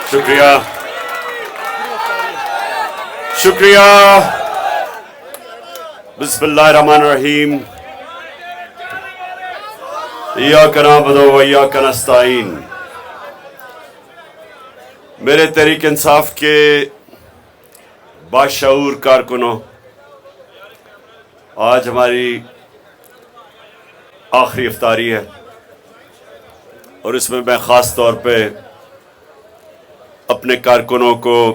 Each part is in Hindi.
शुक्रिया शुक्रिया। बिस्मिल्लाहिर्रहमानिर्रहीम। इय्याका नअबुदु व इय्याका नस्तईन। मेरे तहरीक इंसाफ के बाशऊर कारकुनों, आज हमारी आखिरी इफ्तारी है और इसमें मैं ख़ास तौर पे अपने कारकुनों को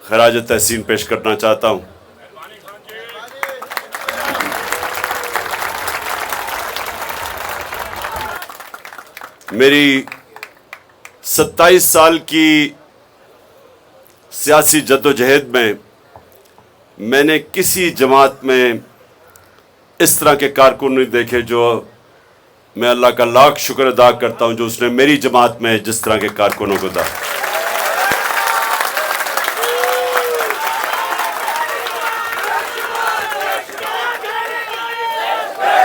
खराज तहसीन पेश करना चाहता हूँ। मेरी 27 साल की सियासी जद्दोजहद में मैंने किसी जमात में इस तरह के कारकुन नहीं देखे जो मैं अल्लाह का लाख शुक्र अदा करता हूं जो उसने मेरी जमात में जिस तरह के कारकुनों को दा।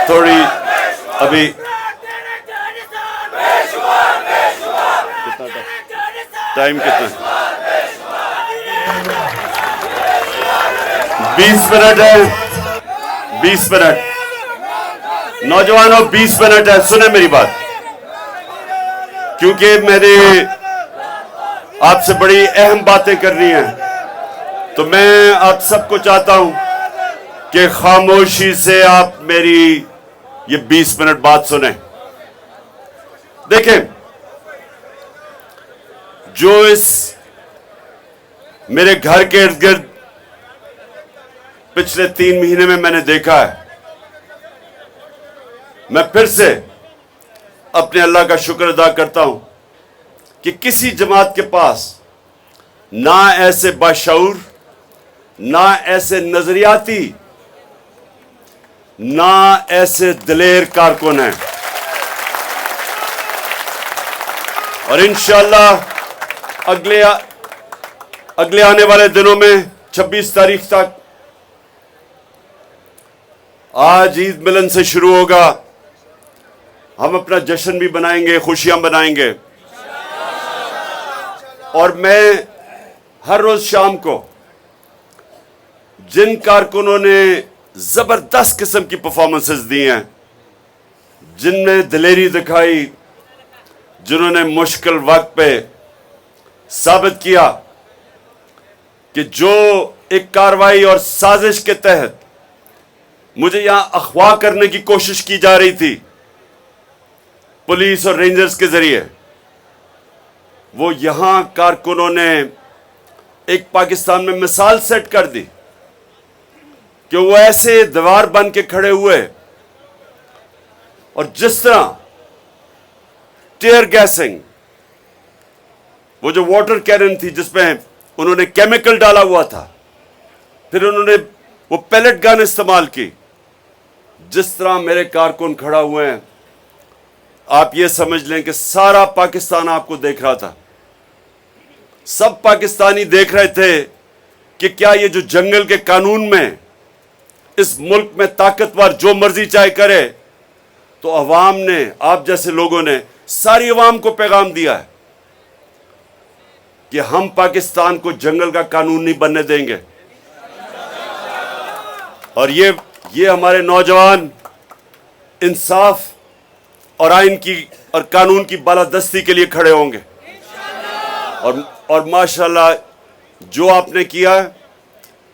थोड़ी अभी टाइम कितना 20 मिनट है। 20 मिनट नौजवानों, 20 मिनट है। सुने मेरी बात, क्योंकि मैंने आपसे बड़ी अहम बातें करनी है, तो मैं आप सबको चाहता हूं कि खामोशी से आप मेरी ये 20 मिनट बात सुने। देखें, जो इस मेरे घर के इर्द गिर्द पिछले 3 महीने में मैंने देखा है, मैं फिर से अपने अल्लाह का शुक्र अदा करता हूं कि किसी जमात के पास ना ऐसे बाशऊर, ना ऐसे नजरियाती, ना ऐसे दिलेर कारकुन हैं। और इंशाअल्लाह अगले आने वाले दिनों में 26 तारीख तक, आज ईद मिलन से शुरू होगा, हम अपना जश्न भी बनाएंगे, खुशियां बनाएंगे। और मैं हर रोज शाम को जिन कारकुनों ने जबरदस्त किस्म की परफॉर्मेंसेस दी हैं, जिनने दिलेरी दिखाई, जिन्होंने मुश्किल वक्त पे साबित किया कि जो एक कार्रवाई और साजिश के तहत मुझे यहां अगवा करने की कोशिश की जा रही थी पुलिस और रेंजर्स के जरिए, वो यहां कारकुनों ने एक पाकिस्तान में मिसाल सेट कर दी कि वो ऐसे दीवार बन के खड़े हुए और जिस तरह टीयर गैसिंग, वो जो वाटर कैनन थी जिसमें उन्होंने केमिकल डाला हुआ था, फिर उन्होंने वो पैलेट गन इस्तेमाल की, जिस तरह मेरे कारकुन खड़ा हुए हैं, आप ये समझ लें कि सारा पाकिस्तान आपको देख रहा था। सब पाकिस्तानी देख रहे थे कि क्या ये जो जंगल के कानून में इस मुल्क में ताकतवर जो मर्जी चाहे करे, तो अवाम ने, आप जैसे लोगों ने सारी अवाम को पैगाम दिया है कि हम पाकिस्तान को जंगल का कानून नहीं बनने देंगे। और ये हमारे नौजवान इंसाफ और आइन की और कानून की बालादस्ती के लिए खड़े होंगे। और माशाल्लाह जो आपने किया है,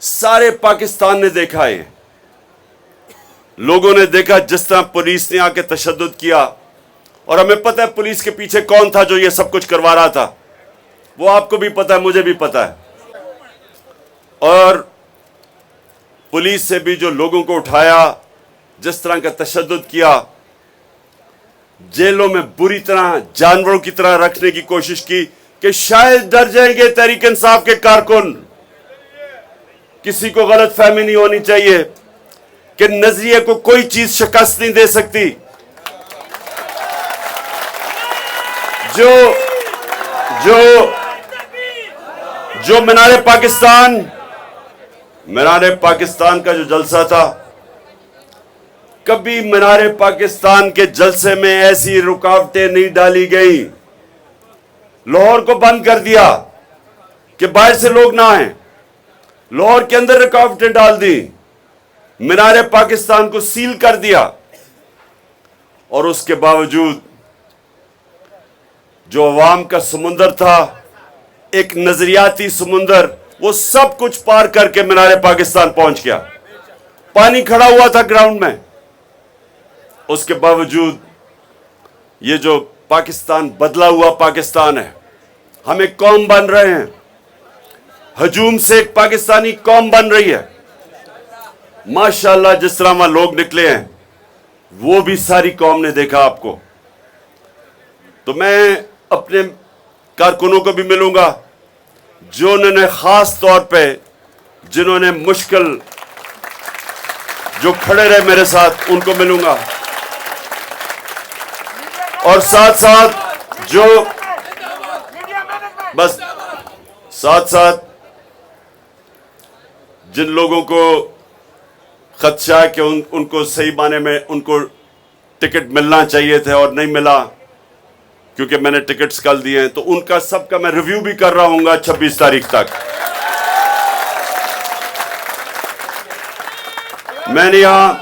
सारे पाकिस्तान ने देखा है, लोगों ने देखा जिस तरह पुलिस ने आके तशद्दुद किया। और हमें पता है पुलिस के पीछे कौन था जो ये सब कुछ करवा रहा था, वो आपको भी पता है, मुझे भी पता है। और पुलिस से भी जो लोगों को उठाया, जिस तरह का तशद्दुद किया, जेलों में बुरी तरह जानवरों की तरह रखने की कोशिश की कि शायद डर जाएंगे तहरीक इंसाफ के कारकुन। किसी को गलत फहमी नहीं होनी चाहिए कि नजरिए को कोई चीज शिकस्त नहीं दे सकती। जो मीनारे पाकिस्तान का जो जलसा था, कभी मीनारे पाकिस्तान के जलसे में ऐसी रुकावटें नहीं डाली गई। लाहौर को बंद कर दिया, कि बाहर से लोग ना आए, लाहौर के अंदर रुकावटें डाल दी, मीनार पाकिस्तान को सील कर दिया, और उसके बावजूद जो अवाम का समुंदर था, एक नजरियाती समुंदर, वो सब कुछ पार करके मीनार पाकिस्तान पहुंच गया। पानी खड़ा हुआ था ग्राउंड में, उसके बावजूद ये जो पाकिस्तान बदला हुआ पाकिस्तान है, हम एक कौम बन रहे हैं, हजूम से एक पाकिस्तानी कौम बन रही है। माशाअल्लाह जिस तरह वहां लोग निकले हैं, वो भी सारी कौम ने देखा आपको। तो मैं अपने कारकुनों को भी मिलूंगा, जो उन्होंने खास तौर पे, जिन्होंने मुश्किल जो खड़े रहे मेरे साथ, उनको मिलूंगा, और साथ साथ जो बस साथ साथ जिन लोगों को खदशा है कि उनको सही माने में उनको टिकट मिलना चाहिए थे और नहीं मिला, क्योंकि मैंने टिकट्स कल दिए हैं, तो उनका सबका मैं रिव्यू भी कर रहा हूंगा 26 तारीख तक। मैंने यहां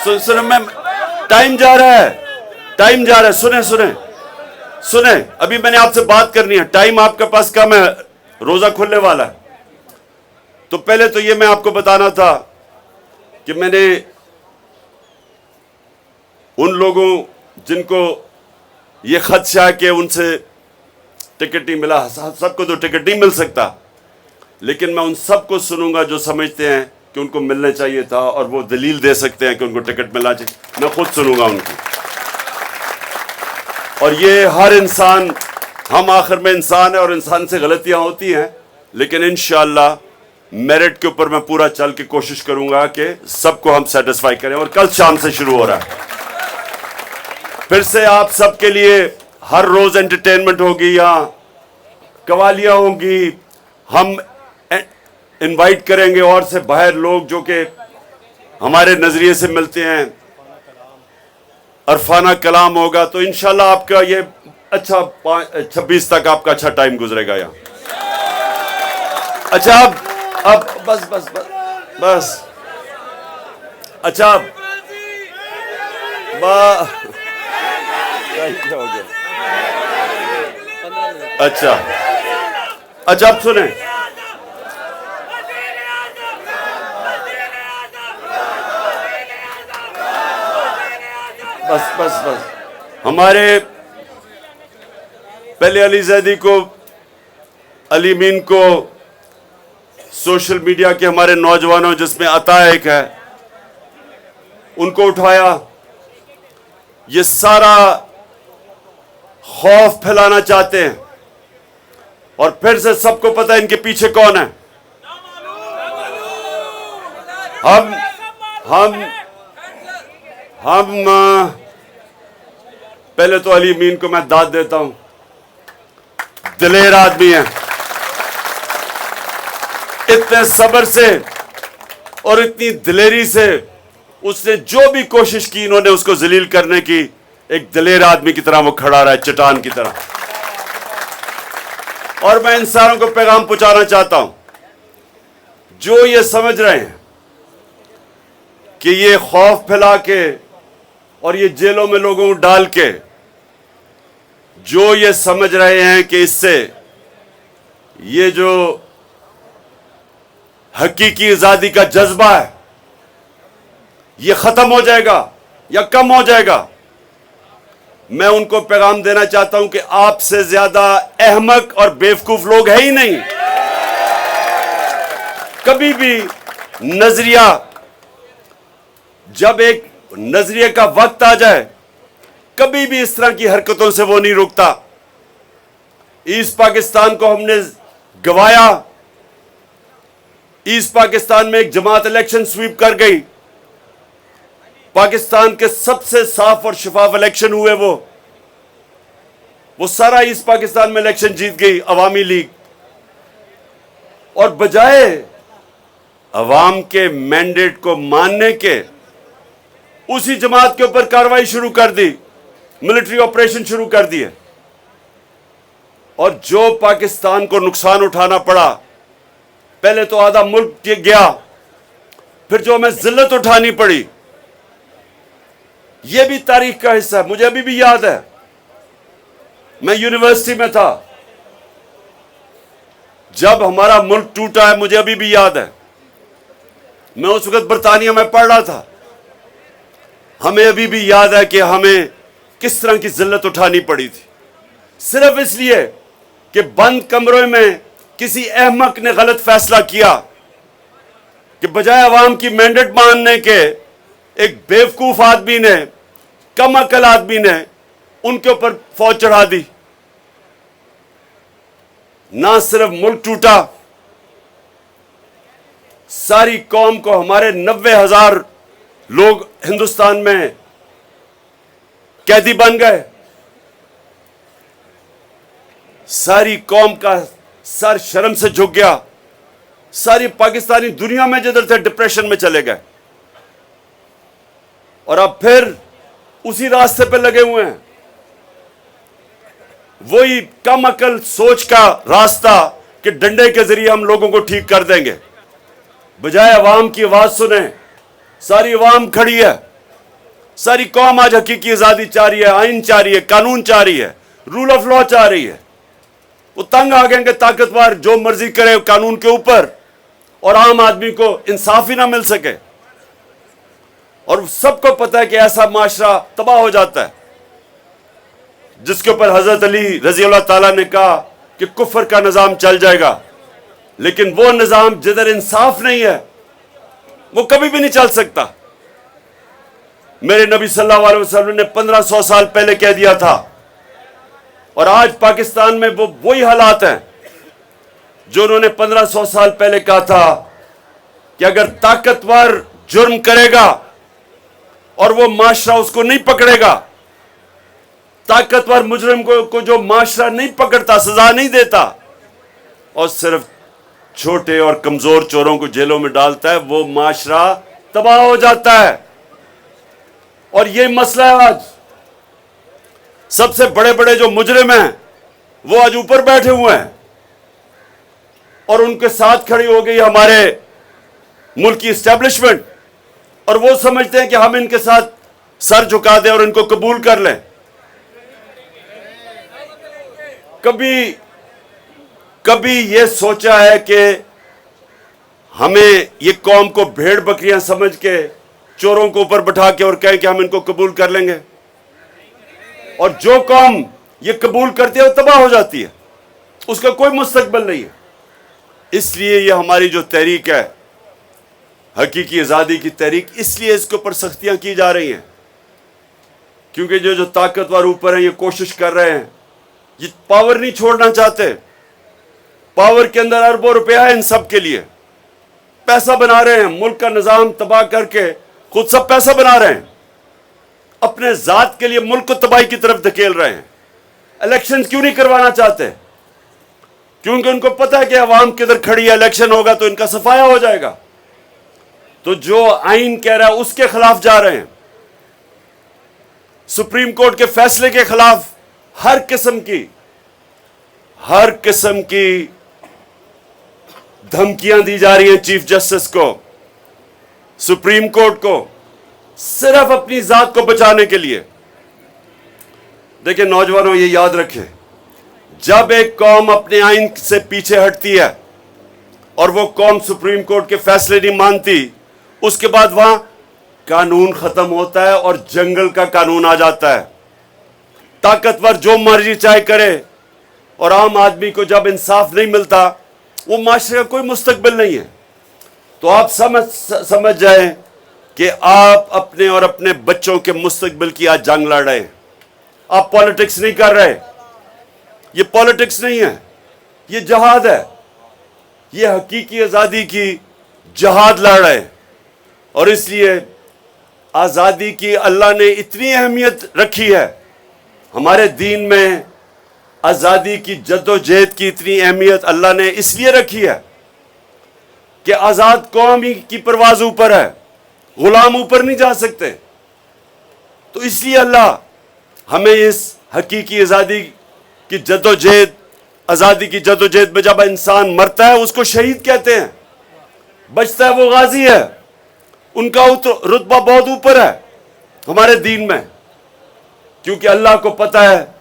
सुने, मैं टाइम जा रहा है, टाइम जा रहा है, सुने सुने सुने, अभी मैंने आपसे बात करनी है, टाइम आपके पास कम है, रोजा खुलने वाला है। तो पहले तो ये मैं आपको बताना था कि मैंने उन लोगों जिनको ये खदशा है कि उनसे टिकट नहीं मिला, सबको तो टिकट नहीं मिल सकता, लेकिन मैं उन सबको सुनूंगा जो समझते हैं कि उनको मिलने चाहिए था और वो दलील दे सकते हैं कि उनको टिकट मिलना चाहिए। मैं खुद सुनूंगा उनकी। और ये हर इंसान, हम आखिर में इंसान है और इंसान से गलतियां होती हैं, लेकिन इंशाअल्लाह मेरिट के ऊपर मैं पूरा चल के कोशिश करूंगा कि सबको हम सेटिस्फाई करें। और कल शाम से शुरू हो रहा है, फिर से आप सबके लिए हर रोज एंटरटेनमेंट होगी, यहाँ कवालियां होंगी, हम इनवाइट करेंगे और से बाहर लोग जो कि हमारे नजरिए से मिलते हैं, अरफाना कलाम होगा। तो इंशाल्लाह आपका ये अच्छा 26 तक आपका अच्छा टाइम गुजरेगा यहाँ। अच्छा अब बस बस बस बस अच्छा हो गया। अच्छा अच्छा अब सुने, बस बस बस हमारे पहले अली जैदी को, अली मीन को, सोशल मीडिया के हमारे नौजवानों जिसमें अता एक है, उनको उठाया। ये सारा खौफ फैलाना चाहते हैं और फिर से सबको पता है इनके पीछे कौन है। हम पहले तो अली मीन को मैं दाद देता हूं, दिलेर आदमी है, इतने सब्र से और इतनी दिलेरी से उसने जो भी कोशिश की, इन्होंने उसको जलील करने की, एक दिलेर आदमी की तरह वो खड़ा रहा है, चट्टान की तरह। और मैं इन सारों को पैगाम पहुंचाना चाहता हूं जो ये समझ रहे हैं कि ये खौफ फैला के और ये जेलों में लोगों को डाल के, जो ये समझ रहे हैं कि इससे ये जो हकीकी आजादी का जज्बा है ये खत्म हो जाएगा या कम हो जाएगा, मैं उनको पैगाम देना चाहता हूं कि आपसे ज्यादा अहमक और बेवकूफ लोग है ही नहीं। कभी भी नजरिया, जब एक नजरिए का वक्त आ जाए, कभी भी इस तरह की हरकतों से वो नहीं रुकता। ईस्ट पाकिस्तान को हमने गवाया, ईस्ट पाकिस्तान में एक जमात इलेक्शन स्वीप कर गई, पाकिस्तान के सबसे साफ और शफाफ इलेक्शन हुए, वो सारा ईस्ट पाकिस्तान में इलेक्शन जीत गई अवामी लीग। और बजाय अवाम के मैंडेट को मानने के, उसी जमात के ऊपर कार्रवाई शुरू कर दी, मिलिट्री ऑपरेशन शुरू कर दिए। और जो पाकिस्तान को नुकसान उठाना पड़ा, पहले तो आधा मुल्क गया, फिर जो हमें जिल्लत उठानी पड़ी, यह भी तारीख का हिस्सा है। मुझे अभी भी याद है, मैं यूनिवर्सिटी में था जब हमारा मुल्क टूटा है। मुझे अभी भी याद है, मैं उस वक्त बरतानिया में पढ़ रहा था। हमें अभी भी याद है कि हमें किस तरह की जिल्लत उठानी पड़ी थी, सिर्फ इसलिए कि बंद कमरों में किसी अहमक ने गलत फैसला किया कि बजाय अवाम की मैंडेट मानने के एक बेवकूफ आदमी ने, कम अकल आदमी ने उनके ऊपर फौज चढ़ा दी। ना सिर्फ मुल्क टूटा, सारी कौम को, हमारे 90,000 लोग हिंदुस्तान में कैदी बन गए। सारी कौम का सर शर्म से झुक गया। सारी पाकिस्तानी दुनिया में जिधर थे डिप्रेशन में चले गए, और अब फिर उसी रास्ते पे लगे हुए हैं। वही कम अकल सोच का रास्ता कि डंडे के जरिए हम लोगों को ठीक कर देंगे, बजाय अवाम की आवाज सुने। सारी अवाम खड़ी है, सारी कौम आज हकीकी आजादी चाह रही है, आइन चाह रही है, कानून चाह रही है, रूल ऑफ लॉ चाह रही है। वो तंग आ गए कि ताकतवर जो मर्जी करे कानून के ऊपर, और आम आदमी को इंसाफ ही ना मिल सके। और सबको पता है कि ऐसा माशरा तबाह हो जाता है, जिसके ऊपर हजरत अली रजी अल्लाह ताला ने कहा कि कुफर का निजाम चल जाएगा। लेकिन वो निजाम जिधर इंसाफ नहीं है, वो कभी भी नहीं चल सकता। मेरे नबी सल्लल्लाहु अलैहि वसल्लम ने 1500 साल पहले कह दिया था, और आज पाकिस्तान में वो वही हालात हैं जो उन्होंने 1500 साल पहले कहा था कि अगर ताकतवर जुर्म करेगा और वो माशरा उसको नहीं पकड़ेगा, ताकतवर मुजरिम को जो माशरा नहीं पकड़ता, सजा नहीं देता, और सिर्फ छोटे और कमजोर चोरों को जेलों में डालता है, वो माशरा तबाह हो जाता है। और ये मसला है आज। सबसे बड़े बड़े जो मुजरिम हैं वो आज ऊपर बैठे हुए हैं, और उनके साथ खड़ी हो गई हमारे मुल्क की एस्टेब्लिशमेंट, और वो समझते हैं कि हम इनके साथ सर झुका दें और इनको कबूल कर लें। कभी ये सोचा है कि हमें ये कौम को भेड़ बकरियां समझ के चोरों को ऊपर बैठा के और कहें कि हम इनको कबूल कर लेंगे? और जो कौम ये कबूल करती है वो तबाह हो जाती है, उसका कोई मुस्तकबिल नहीं है। इसलिए ये हमारी जो तहरीक है, हकीकी आज़ादी की तहरीक, इसलिए इसके ऊपर सख्तियां की जा रही हैं, क्योंकि जो ताकतवर ऊपर हैं ये कोशिश कर रहे हैं, ये पावर नहीं छोड़ना चाहते। पावर के अंदर अरबों रुपया है इन सब के लिए, पैसा बना रहे हैं, मुल्क का निजाम तबाह करके खुद सब पैसा बना रहे हैं, अपने जात के लिए मुल्क को तबाही की तरफ धकेल रहे हैं। इलेक्शन क्यों नहीं करवाना चाहते? क्योंकि उनको पता है कि अवाम किधर खड़ी है, इलेक्शन होगा तो इनका सफाया हो जाएगा। तो जो आइन कह रहा है उसके खिलाफ जा रहे हैं, सुप्रीम कोर्ट के फैसले के खिलाफ हर किस्म की धमकियां दी जा रही हैं चीफ जस्टिस को, सुप्रीम कोर्ट को, सिर्फ अपनी जात को बचाने के लिए। देखिए नौजवानों, ये याद रखें, जब एक कौम अपने आइन से पीछे हटती है और वो कौम सुप्रीम कोर्ट के फैसले नहीं मानती, उसके बाद वहां कानून खत्म होता है और जंगल का कानून आ जाता है। ताकतवर जो मर्जी चाहे करे, और आम आदमी को जब इंसाफ नहीं मिलता, वो माशरे का कोई मुस्तकबिल नहीं है। तो आप समझ जाएं कि आप अपने और अपने बच्चों के मुस्तकबिल की आज जंग लड़ रहे हैं। आप पॉलिटिक्स नहीं कर रहे, ये पॉलिटिक्स नहीं है, ये जहाद है। ये हकीकी आज़ादी की जहाद लड़ रहे हैं। और इसलिए आज़ादी की अल्लाह ने इतनी अहमियत रखी है, हमारे दीन में आज़ादी की जद्दोजहद की इतनी अहमियत अल्लाह ने इसलिए रखी है कि आज़ाद कौम ही की परवाज़ ऊपर है, गुलाम ऊपर नहीं जा सकते। तो इसलिए अल्लाह हमें इस हकीकी आज़ादी की जद्दोजहद आजादी की जदोजहद में जब इंसान मरता है उसको शहीद कहते हैं, बचता है वो गाजी है। उनका रुतबा बहुत ऊपर है हमारे दीन में, क्योंकि अल्लाह को पता है,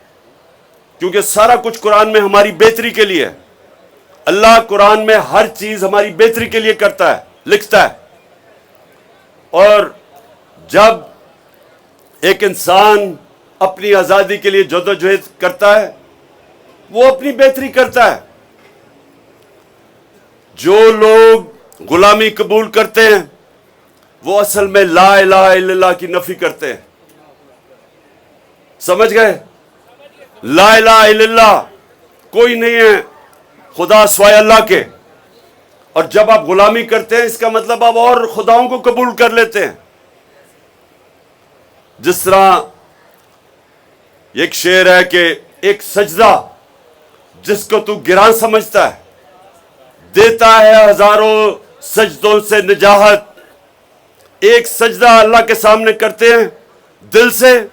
क्योंकि सारा कुछ कुरान में हमारी बेहतरी के लिए है। अल्लाह कुरान में हर चीज हमारी बेहतरी के लिए करता है, लिखता है। और जब एक इंसान अपनी आजादी के लिए जदोजहद करता है, वो अपनी बेहतरी करता है। जो लोग गुलामी कबूल करते हैं वो असल में ला इलाहा इल्लल्लाह की नफी करते हैं। समझ गए? ला इलाहा इल्लल्लाह कोई नहीं है खुदा सिवाय अल्लाह के। और जब आप गुलामी करते हैं इसका मतलब आप और खुदाओं को कबूल कर लेते हैं। जिस तरह एक शेर है कि एक सजदा जिसको तू गिरां समझता है देता है हजारों सजदों से निजाहत। एक सजदा अल्लाह के सामने करते हैं दिल से,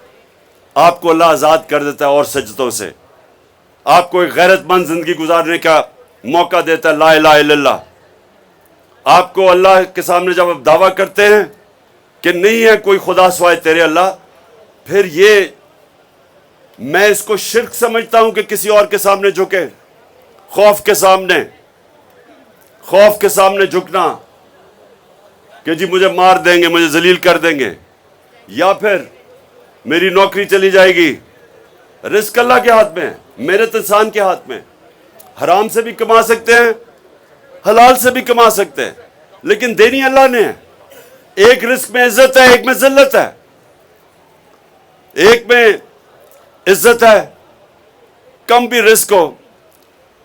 आपको अल्लाह आजाद कर देता है और सजदों से आपको एक गैरतमंद जिंदगी गुजारने का मौका देता है। ला इलाहा इल्लल्लाह। आपको अल्लाह के सामने जब आप दावा करते हैं कि नहीं है कोई खुदा सिवाय तेरे अल्लाह, फिर ये मैं इसको शिर्क समझता हूं कि किसी और के सामने झुके। खौफ के सामने झुकना कि जी मुझे मार देंगे, मुझे जलील कर देंगे, या फिर मेरी नौकरी चली जाएगी। रिस्क अल्लाह के हाथ में है, मेहनत इंसान के हाथ में। हराम से भी कमा सकते हैं, हलाल से भी कमा सकते हैं, लेकिन देनी अल्लाह ने है। एक रिस्क में इज्जत है, एक में जिल्लत है। एक में इज्जत है, कम भी रिस्क हो,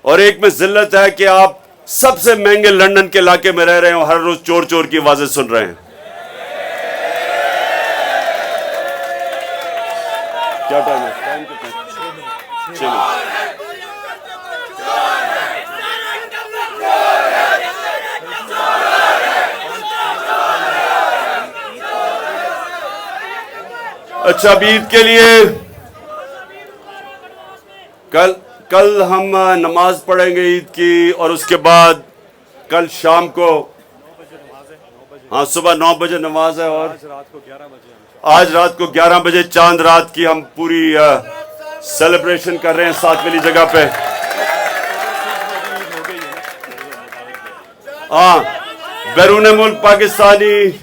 और एक में जिल्लत है कि आप सबसे महंगे लंदन के इलाके में रह रहे हैं और हर रोज चोर चोर की आवाजें सुन रहे हैं। क्या टाइम है? टाइम कितना? 6 मिनट। अच्छा, अब ईद के लिए कल हम नमाज पढ़ेंगे ईद की, और उसके बाद कल शाम को, हाँ सुबह 9 बजे नमाज है, और आज रात को 11 बजे चांद रात की हम पूरी सेलिब्रेशन कर रहे हैं 7 वाली जगह पे। हाँ, बैरून मुल्क पाकिस्तानी,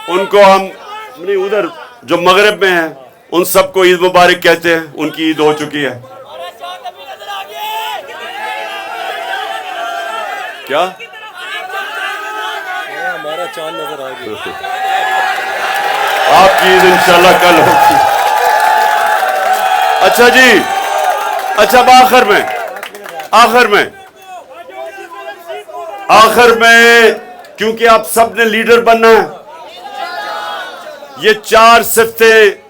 उनको हम नहीं, उधर जो मगरब में है उन सबको ईद मुबारक कहते हैं। उनकी ईद हो चुकी है। क्या हमारा चांद नजर आ गया। आपकी ईद इंशाल्लाह कल होगी। अच्छा जी, अच्छा, अब आखिर में क्योंकि आप सब ने लीडर बनना है, ये 4 सिफ्तें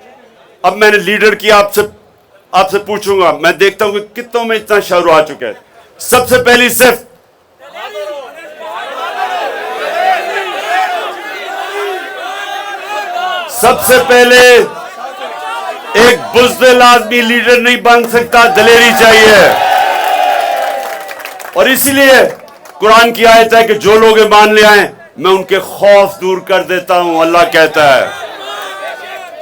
अब मैंने लीडर की आपसे पूछूंगा। मैं देखता हूं कि कितनों में इतना शौर आ चुका है। सबसे पहली सिफ्त, सबसे पहले एक बुज़दिल आदमी लीडर नहीं बन सकता, दिलेरी चाहिए। और इसीलिए कुरान की आयत है कि जो लोग ईमान ले आए मैं उनके खौफ दूर कर देता हूं। अल्लाह कहता है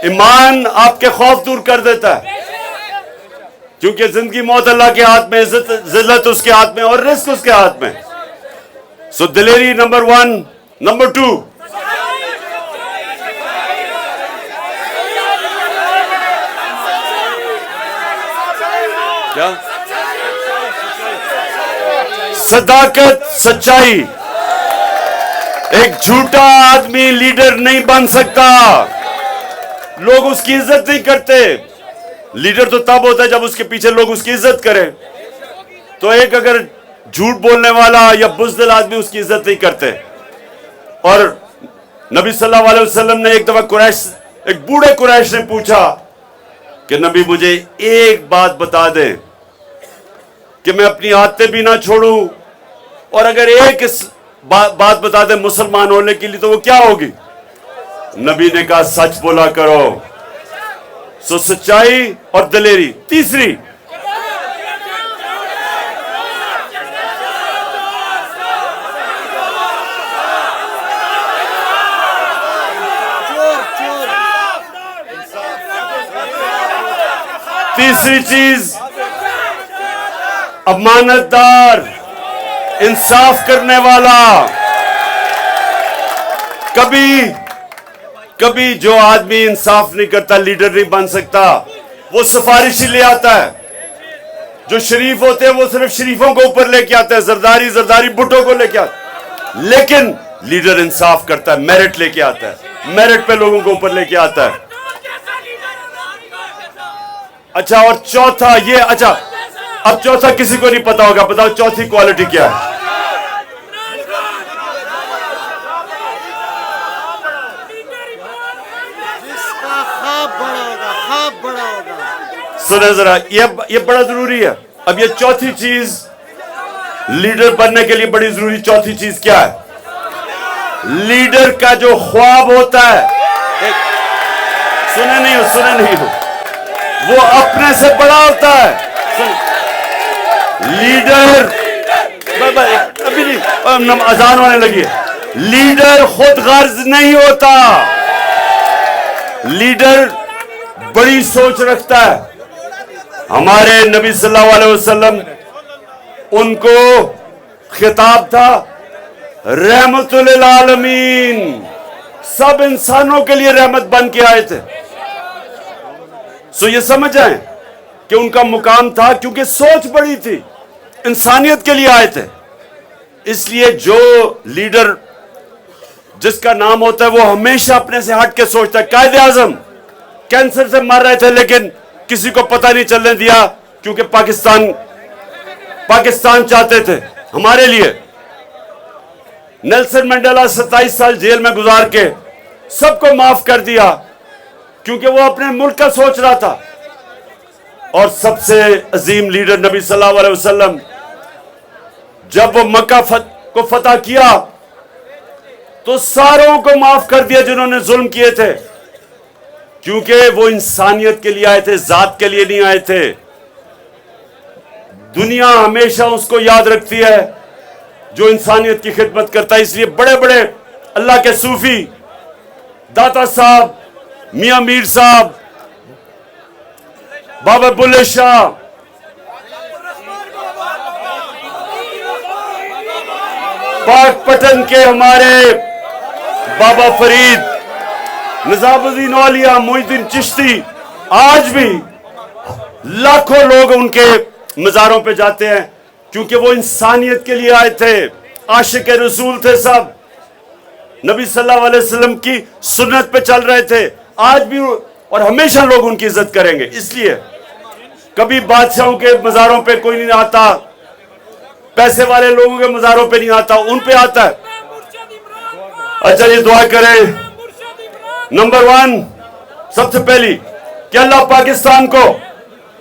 ईमान आपके खौफ दूर कर देता है, क्योंकि जिंदगी मौत अल्लाह के हाथ में, इज्जत जिल्लत उसके हाथ में, और रिस्क उसके हाथ में। सो दिलेरी नंबर 1। नंबर 2, क्या? सदाकत, सच्चाई। एक झूठा आदमी लीडर नहीं बन सकता। लोग उसकी इज्जत नहीं करते। लीडर तो तब होता है जब उसके पीछे लोग उसकी इज्जत करें। तो एक अगर झूठ बोलने वाला या बुज़दिल आदमी उसकी इज्जत नहीं करते। और नबी सल्लल्लाहु अलैहि वसल्लम ने एक दफा एक बूढ़े कुरैश ने पूछा कि नबी मुझे एक बात बता दें कि मैं अपनी आदतें भी ना छोड़ूं, और अगर एक इस बात बता दें मुसलमान होने के लिए तो वो क्या होगी? नबी ने कहा सच बोला करो। सो सच्चाई और दिलेरी। तीसरी, तीसरी चीज, अमानतदार, इंसाफ करने वाला। कभी जो आदमी इंसाफ नहीं करता लीडर नहीं बन सकता। वो सिफारिशी ले आता है। जो शरीफ होते हैं वो सिर्फ शरीफों को ऊपर लेके आते हैं, जरदारी भुट्टो को लेके आते। लेकिन लीडर इंसाफ करता है, मेरिट लेके आता है, मेरिट पे लोगों को ऊपर लेके आता है। अच्छा, और चौथा ये, अच्छा अब चौथा किसी को नहीं पता होगा, बताओ चौथी क्वालिटी क्या है? जिसका ख्वाब बड़ा होगा। सुने जरा, ये बड़ा जरूरी है। अब ये चौथी चीज लीडर बनने के लिए बड़ी जरूरी चौथी चीज क्या है? लीडर का जो ख्वाब होता है, सुने नहीं हो, वो अपने से बड़ा होता है। लीडर अभी नहीं, अजान होने लगी है। लीडर खुद गर्ज नहीं होता, लीडर बड़ी सोच रखता है। हमारे नबी सल्लल्लाहु अलैहि वसल्लम, उनको खिताब था रहमतुल लिल आलमीन, सब इंसानों के लिए रहमत बन के आए थे। सो ये समझ जाएं कि उनका मुकाम था, क्योंकि सोच बड़ी थी, इंसानियत के लिए आए थे। इसलिए जो लीडर जिसका नाम होता है वो हमेशा अपने से हट के सोचता है। कायदे आजम कैंसर से मर रहे थे, लेकिन किसी को पता नहीं चलने दिया, क्योंकि पाकिस्तान चाहते थे हमारे लिए। नेल्सन मंडेला 27 साल जेल में गुजार के सबको माफ कर दिया, क्योंकि वो अपने मुल्क का सोच रहा था। और सबसे अजीम लीडर नबी सल्लल्लाहु अलैहि वसल्लम, जब वो मक्का को फतह किया तो सारों को माफ कर दिया जिन्होंने जुल्म किए थे, क्योंकि वो इंसानियत के लिए आए थे, जात के लिए नहीं आए थे। दुनिया हमेशा उसको याद रखती है जो इंसानियत की खिदमत करता है। इसलिए बड़े बड़े अल्लाह के सूफी, दाता साहब, मियां मीर साहब, बाबा बुल्ले शाह, पाकपटन के हमारे बाबा फरीद, निजामुद्दीन औलिया, मोइनुद्दीन चिश्ती, आज भी लाखों लोग उनके मज़ारों पे जाते हैं, क्योंकि वो इंसानियत के लिए आए थे, आशिक रसूल थे सब, नबी सल्लल्लाहु अलैहि वसल्लम की सुन्नत पे चल रहे थे। आज भी और हमेशा लोग उनकी इज्जत करेंगे। इसलिए कभी बादशाहों के मज़ारों पे कोई नहीं आता, पैसे वाले लोगों के मज़ारों पे नहीं आता, उन पे आता है। अच्छा, ये दुआ करें। नंबर 1 सबसे पहली कि अल्लाह पाकिस्तान को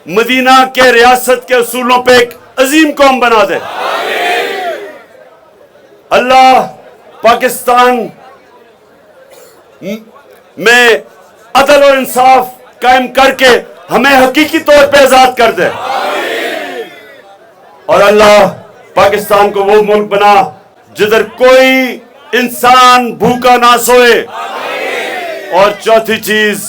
मदीना के रियासत के असूलों पे एक अजीम कौम बना दे। अल्लाह पाकिस्तान में अदल और इंसाफ कायम करके हमें हकीकी तौर पे आजाद कर दे। और अल्लाह पाकिस्तान को वो मुल्क बना जिधर कोई इंसान भूखा ना सोए। और चौथी चीज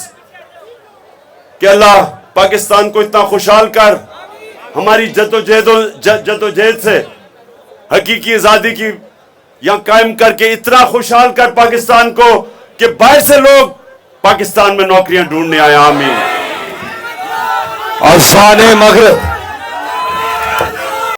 कि अल्लाह पाकिस्तान को इतना खुशहाल कर, हमारी जद्दोजहद से हकीकी आजादी की यहां कायम करके इतना खुशहाल कर पाकिस्तान को कि बाहर से लोग पाकिस्तान में नौकरियां ढूंढने आए। आमीन। और शान मगरिब